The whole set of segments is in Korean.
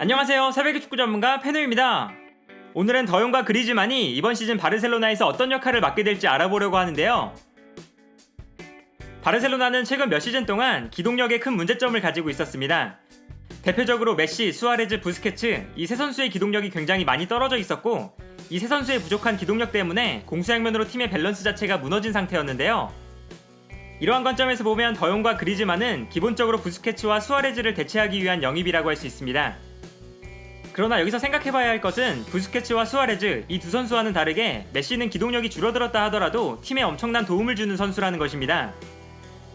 안녕하세요. 새벽의 축구 전문가 페누입니다. 오늘은 더용과 그리즈만이 이번 시즌 바르셀로나에서 어떤 역할을 맡게 될지 알아보려고 하는데요. 바르셀로나는 최근 몇 시즌 동안 기동력에 큰 문제점을 가지고 있었습니다. 대표적으로 메시, 수아레즈, 부스케츠 이 세 선수의 기동력이 굉장히 많이 떨어져 있었고, 이 세 선수의 부족한 기동력 때문에 공수양면으로 팀의 밸런스 자체가 무너진 상태였는데요. 이러한 관점에서 보면 더용과 그리즈만은 기본적으로 부스케츠와 수아레즈를 대체하기 위한 영입이라고 할 수 있습니다. 그러나 여기서 생각해봐야 할 것은 부스케츠와 수아레즈 이 두 선수와는 다르게 메시는 기동력이 줄어들었다 하더라도 팀에 엄청난 도움을 주는 선수라는 것입니다.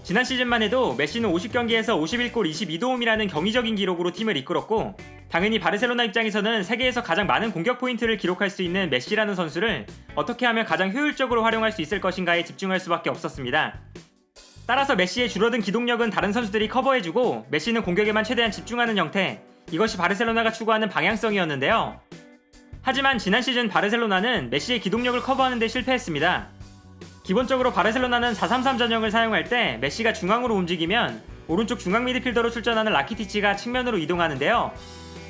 지난 시즌만 해도 메시는 50경기에서 51골 22도움이라는 경이적인 기록으로 팀을 이끌었고, 당연히 바르셀로나 입장에서는 세계에서 가장 많은 공격 포인트를 기록할 수 있는 메시라는 선수를 어떻게 하면 가장 효율적으로 활용할 수 있을 것인가에 집중할 수밖에 없었습니다. 따라서 메시의 줄어든 기동력은 다른 선수들이 커버해주고 메시는 공격에만 최대한 집중하는 형태, 이것이 바르셀로나가 추구하는 방향성이었는데요. 하지만 지난 시즌 바르셀로나는 메시의 기동력을 커버하는 데 실패했습니다. 기본적으로 바르셀로나는 4-3-3 전형을 사용할 때 메시가 중앙으로 움직이면 오른쪽 중앙 미드필더로 출전하는 라키티치가 측면으로 이동하는데요.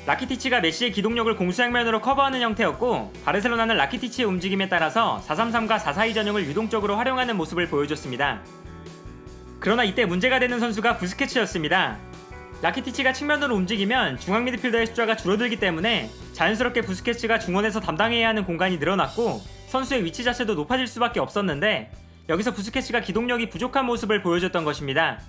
라키티치가 메시의 기동력을 공수양면으로 커버하는 형태였고, 바르셀로나는 라키티치의 움직임에 따라서 4-3-3과 4-4-2 전형을 유동적으로 활용하는 모습을 보여줬습니다. 그러나 이때 문제가 되는 선수가 부스케츠였습니다. 라키티치가 측면으로 움직이면 중앙 미드필더의 숫자가 줄어들기 때문에 자연스럽게 부스케츠가 중원에서 담당해야 하는 공간이 늘어났고 선수의 위치 자체도 높아질 수밖에 없었는데, 여기서 부스케츠가 기동력이 부족한 모습을 보여줬던 것입니다.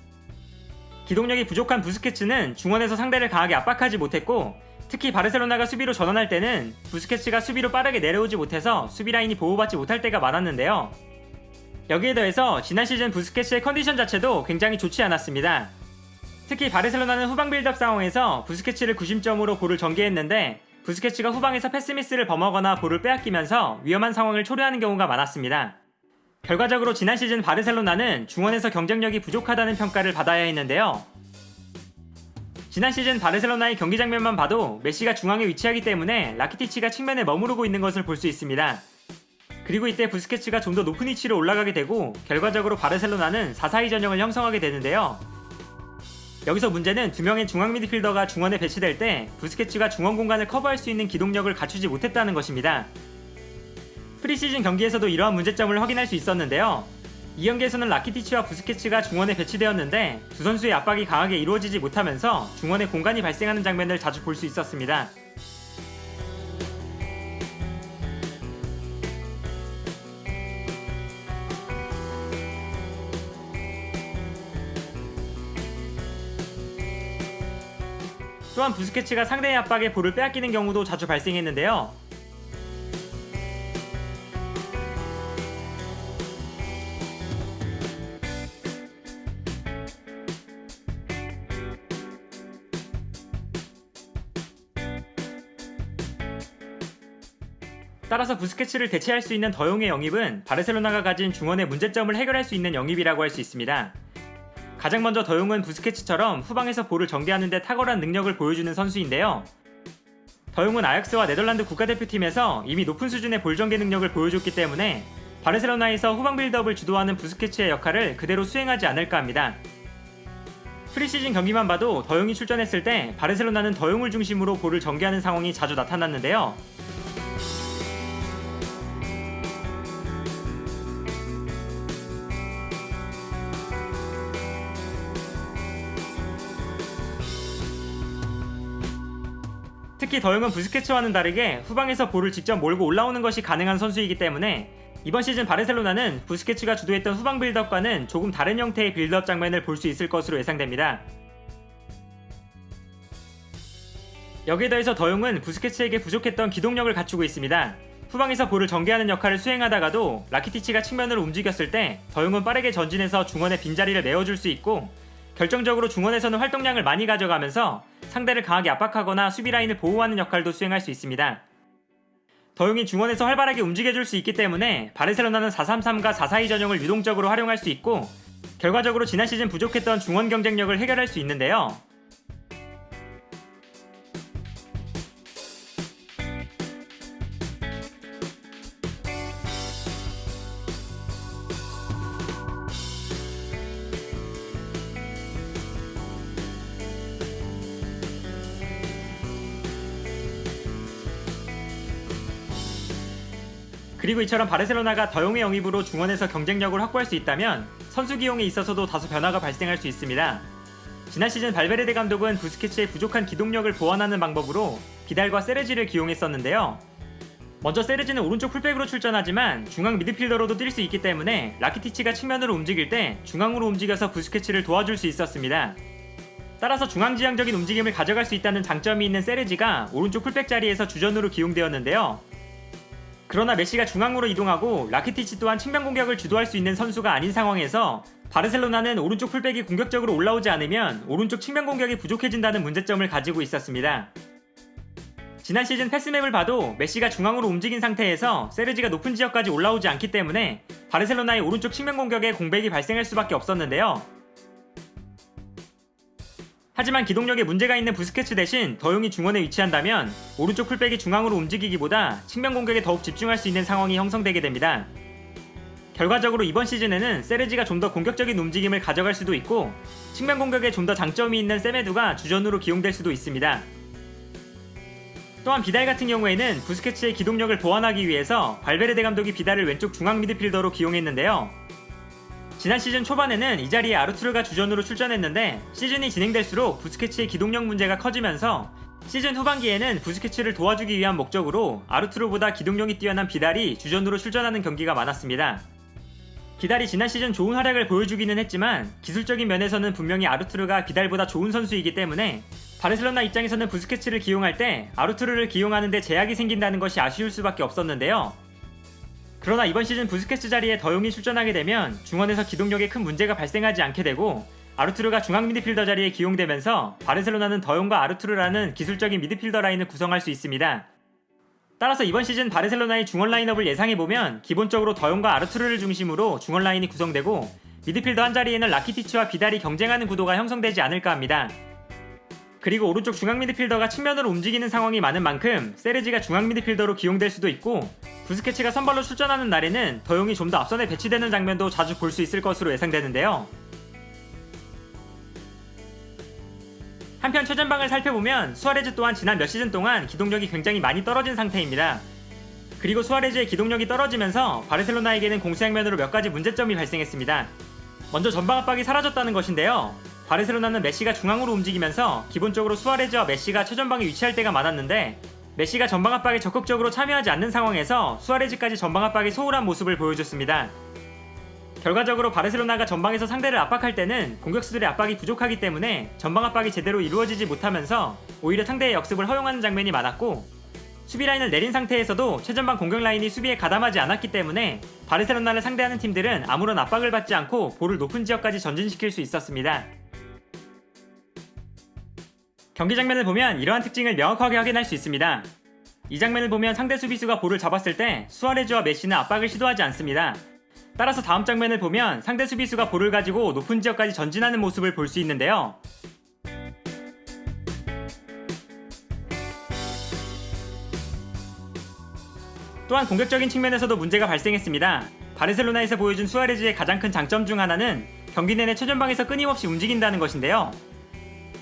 기동력이 부족한 부스케츠는 중원에서 상대를 강하게 압박하지 못했고, 특히 바르셀로나가 수비로 전환할 때는 부스케츠가 수비로 빠르게 내려오지 못해서 수비 라인이 보호받지 못할 때가 많았는데요. 여기에 더해서 지난 시즌 부스케츠의 컨디션 자체도 굉장히 좋지 않았습니다. 특히 바르셀로나는 후방 빌드업 상황에서 부스케츠를 구심점으로 볼을 전개했는데, 부스케츠가 후방에서 패스미스를 범하거나 볼을 빼앗기면서 위험한 상황을 초래하는 경우가 많았습니다. 결과적으로 지난 시즌 바르셀로나는 중원에서 경쟁력이 부족하다는 평가를 받아야 했는데요. 지난 시즌 바르셀로나의 경기 장면만 봐도 메시가 중앙에 위치하기 때문에 라키티치가 측면에 머무르고 있는 것을 볼 수 있습니다. 그리고 이때 부스케츠가 좀 더 높은 위치로 올라가게 되고 결과적으로 바르셀로나는 4-4-2 전형을 형성하게 되는데요. 여기서 문제는 두 명의 중앙 미드필더가 중원에 배치될 때 부스케츠가 중원 공간을 커버할 수 있는 기동력을 갖추지 못했다는 것입니다. 프리시즌 경기에서도 이러한 문제점을 확인할 수 있었는데요. 이 경기에서는 라키티치와 부스케츠가 중원에 배치되었는데 두 선수의 압박이 강하게 이루어지지 못하면서 중원에 공간이 발생하는 장면을 자주 볼 수 있었습니다. 또한 부스케츠가 상대의 압박에 볼을 빼앗기는 경우도 자주 발생했는데요. 따라서 부스케츠를 대체할 수 있는 더용의 영입은 바르셀로나가 가진 중원의 문제점을 해결할 수 있는 영입이라고 할 수 있습니다. 가장 먼저 더용은 부스케츠처럼 후방에서 볼을 전개하는 데 탁월한 능력을 보여주는 선수인데요. 더용은 아약스와 네덜란드 국가대표팀에서 이미 높은 수준의 볼 전개 능력을 보여줬기 때문에 바르셀로나에서 후방 빌드업을 주도하는 부스케츠의 역할을 그대로 수행하지 않을까 합니다. 프리시즌 경기만 봐도 더용이 출전했을 때 바르셀로나는 더용을 중심으로 볼을 전개하는 상황이 자주 나타났는데요. 특히 더용은 부스케츠와는 다르게 후방에서 볼을 직접 몰고 올라오는 것이 가능한 선수이기 때문에 이번 시즌 바르셀로나는 부스케츠가 주도했던 후방 빌드업과는 조금 다른 형태의 빌드업 장면을 볼 수 있을 것으로 예상됩니다. 여기에 더해서 더용은 부스케츠에게 부족했던 기동력을 갖추고 있습니다. 후방에서 볼을 전개하는 역할을 수행하다가도 라키티치가 측면으로 움직였을 때 더용은 빠르게 전진해서 중원의 빈자리를 메워줄 수 있고, 결정적으로 중원에서는 활동량을 많이 가져가면서 상대를 강하게 압박하거나 수비 라인을 보호하는 역할도 수행할 수 있습니다. 더용이 중원에서 활발하게 움직여줄 수 있기 때문에 바르셀로나는 4-3-3과 4-4-2 전형을 유동적으로 활용할 수 있고, 결과적으로 지난 시즌 부족했던 중원 경쟁력을 해결할 수 있는데요. 그리고 이처럼 바르셀로나가 더용의 영입으로 중원에서 경쟁력을 확보할 수 있다면 선수 기용에 있어서도 다소 변화가 발생할 수 있습니다. 지난 시즌 발베르데 감독은 부스케츠의 부족한 기동력을 보완하는 방법으로 비달과 세르지를 기용했었는데요. 먼저 세르지는 오른쪽 풀백으로 출전하지만 중앙 미드필더로도 뛸 수 있기 때문에 라키티치가 측면으로 움직일 때 중앙으로 움직여서 부스케츠를 도와줄 수 있었습니다. 따라서 중앙지향적인 움직임을 가져갈 수 있다는 장점이 있는 세르지가 오른쪽 풀백 자리에서 주전으로 기용되었는데요. 그러나 메시가 중앙으로 이동하고 라키티치 또한 측면 공격을 주도할 수 있는 선수가 아닌 상황에서 바르셀로나는 오른쪽 풀백이 공격적으로 올라오지 않으면 오른쪽 측면 공격이 부족해진다는 문제점을 가지고 있었습니다. 지난 시즌 패스맵을 봐도 메시가 중앙으로 움직인 상태에서 세르지가 높은 지역까지 올라오지 않기 때문에 바르셀로나의 오른쪽 측면 공격에 공백이 발생할 수밖에 없었는데요. 하지만 기동력에 문제가 있는 부스케츠 대신 더용이 중원에 위치한다면 오른쪽 풀백이 중앙으로 움직이기보다 측면 공격에 더욱 집중할 수 있는 상황이 형성되게 됩니다. 결과적으로 이번 시즌에는 세르지가 좀 더 공격적인 움직임을 가져갈 수도 있고 측면 공격에 좀 더 장점이 있는 세메두가 주전으로 기용될 수도 있습니다. 또한 비달 같은 경우에는 부스케츠의 기동력을 보완하기 위해서 발베르데 감독이 비달을 왼쪽 중앙 미드필더로 기용했는데요. 지난 시즌 초반에는 이 자리에 아르투르가 주전으로 출전했는데 시즌이 진행될수록 부스케츠의 기동력 문제가 커지면서 시즌 후반기에는 부스케츠를 도와주기 위한 목적으로 아르투르보다 기동력이 뛰어난 비달이 주전으로 출전하는 경기가 많았습니다. 비달이 지난 시즌 좋은 활약을 보여주기는 했지만 기술적인 면에서는 분명히 아르투르가 비달보다 좋은 선수이기 때문에 바르셀로나 입장에서는 부스케츠를 기용할 때 아르투르를 기용하는 데 제약이 생긴다는 것이 아쉬울 수밖에 없었는데요. 그러나 이번 시즌 부스케츠 자리에 더용이 출전하게 되면 중원에서 기동력에 큰 문제가 발생하지 않게 되고 아르투르가 중앙 미드필더 자리에 기용되면서 바르셀로나는 더용과 아르투르라는 기술적인 미드필더 라인을 구성할 수 있습니다. 따라서 이번 시즌 바르셀로나의 중원 라인업을 예상해보면 기본적으로 더용과 아르투르를 중심으로 중원 라인이 구성되고 미드필더 한 자리에는 라키티치와 비달이 경쟁하는 구도가 형성되지 않을까 합니다. 그리고 오른쪽 중앙 미드필더가 측면으로 움직이는 상황이 많은 만큼 세르지가 중앙 미드필더로 기용될 수도 있고 부스케츠가 선발로 출전하는 날에는 더용이 좀 더 앞선에 배치되는 장면도 자주 볼 수 있을 것으로 예상되는데요. 한편 최전방을 살펴보면 수아레즈 또한 지난 몇 시즌 동안 기동력이 굉장히 많이 떨어진 상태입니다. 그리고 수아레즈의 기동력이 떨어지면서 바르셀로나에게는 공수양면으로 몇 가지 문제점이 발생했습니다. 먼저 전방 압박이 사라졌다는 것인데요. 바르셀로나는 메시가 중앙으로 움직이면서 기본적으로 수아레즈와 메시가 최전방에 위치할 때가 많았는데 메시가 전방 압박에 적극적으로 참여하지 않는 상황에서 수아레즈까지 전방 압박이 소홀한 모습을 보여줬습니다. 결과적으로 바르셀로나가 전방에서 상대를 압박할 때는 공격수들의 압박이 부족하기 때문에 전방 압박이 제대로 이루어지지 못하면서 오히려 상대의 역습을 허용하는 장면이 많았고 수비 라인을 내린 상태에서도 최전방 공격 라인이 수비에 가담하지 않았기 때문에 바르셀로나를 상대하는 팀들은 아무런 압박을 받지 않고 볼을 높은 지역까지 전진시킬 수 있었습니다. 경기 장면을 보면 이러한 특징을 명확하게 확인할 수 있습니다. 이 장면을 보면 상대 수비수가 볼을 잡았을 때 수아레즈와 메시는 압박을 시도하지 않습니다. 따라서 다음 장면을 보면 상대 수비수가 볼을 가지고 높은 지역까지 전진하는 모습을 볼 수 있는데요. 또한 공격적인 측면에서도 문제가 발생했습니다. 바르셀로나에서 보여준 수아레즈의 가장 큰 장점 중 하나는 경기 내내 최전방에서 끊임없이 움직인다는 것인데요.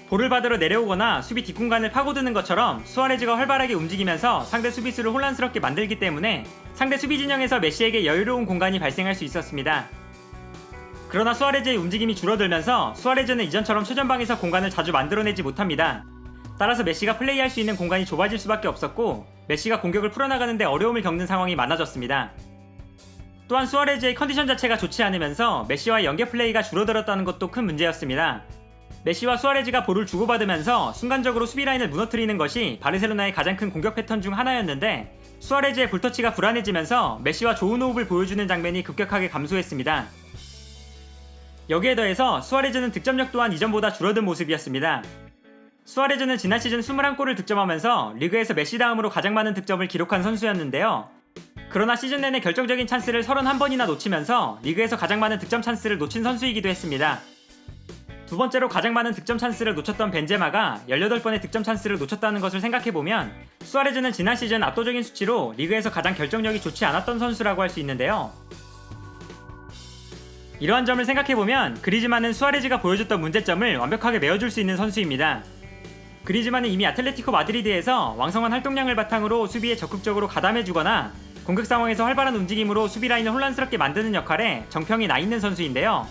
볼을 받으러 내려오거나 수비 뒷공간을 파고드는 것처럼 수아레즈가 활발하게 움직이면서 상대 수비수를 혼란스럽게 만들기 때문에 상대 수비 진영에서 메시에게 여유로운 공간이 발생할 수 있었습니다. 그러나 수아레즈의 움직임이 줄어들면서 수아레즈는 이전처럼 최전방에서 공간을 자주 만들어내지 못합니다. 따라서 메시가 플레이할 수 있는 공간이 좁아질 수밖에 없었고 메시가 공격을 풀어나가는데 어려움을 겪는 상황이 많아졌습니다. 또한 수아레즈의 컨디션 자체가 좋지 않으면서 메시와의 연계 플레이가 줄어들었다는 것도 큰 문제였습니다. 메시와 수아레즈가 볼을 주고받으면서 순간적으로 수비 라인을 무너뜨리는 것이 바르셀로나의 가장 큰 공격 패턴 중 하나였는데 수아레즈의 볼터치가 불안해지면서 메시와 좋은 호흡을 보여주는 장면이 급격하게 감소했습니다. 여기에 더해서 수아레즈는 득점력 또한 이전보다 줄어든 모습이었습니다. 수아레즈는 지난 시즌 21골을 득점하면서 리그에서 메시 다음으로 가장 많은 득점을 기록한 선수였는데요. 그러나 시즌 내내 결정적인 찬스를 31번이나 놓치면서 리그에서 가장 많은 득점 찬스를 놓친 선수이기도 했습니다. 두 번째로 가장 많은 득점 찬스를 놓쳤던 벤제마가 18번의 득점 찬스를 놓쳤다는 것을 생각해보면 수아레즈는 지난 시즌 압도적인 수치로 리그에서 가장 결정력이 좋지 않았던 선수라고 할 수 있는데요. 이러한 점을 생각해보면 그리즈만은 수아레즈가 보여줬던 문제점을 완벽하게 메워줄 수 있는 선수입니다. 그리즈만은 이미 아틀레티코 마드리드에서 왕성한 활동량을 바탕으로 수비에 적극적으로 가담해주거나 공격 상황에서 활발한 움직임으로 수비 라인을 혼란스럽게 만드는 역할에 정평이 나 있는 선수인데요.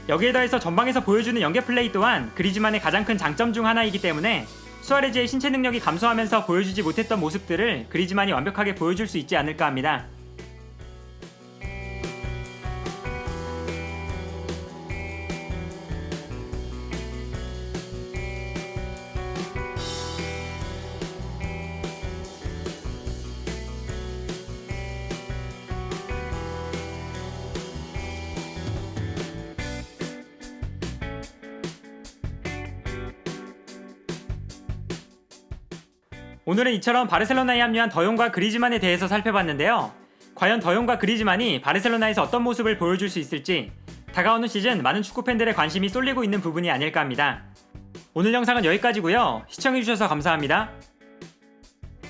여기에 더해서 전방에서 보여주는 연계 플레이 또한 그리즈만의 가장 큰 장점 중 하나이기 때문에 수아레즈의 신체 능력이 감소하면서 보여주지 못했던 모습들을 그리즈만이 완벽하게 보여줄 수 있지 않을까 합니다. 오늘은 이처럼 바르셀로나에 합류한 더용과 그리즈만에 대해서 살펴봤는데요. 과연 더용과 그리즈만이 바르셀로나에서 어떤 모습을 보여줄 수 있을지 다가오는 시즌 많은 축구팬들의 관심이 쏠리고 있는 부분이 아닐까 합니다. 오늘 영상은 여기까지고요. 시청해주셔서 감사합니다.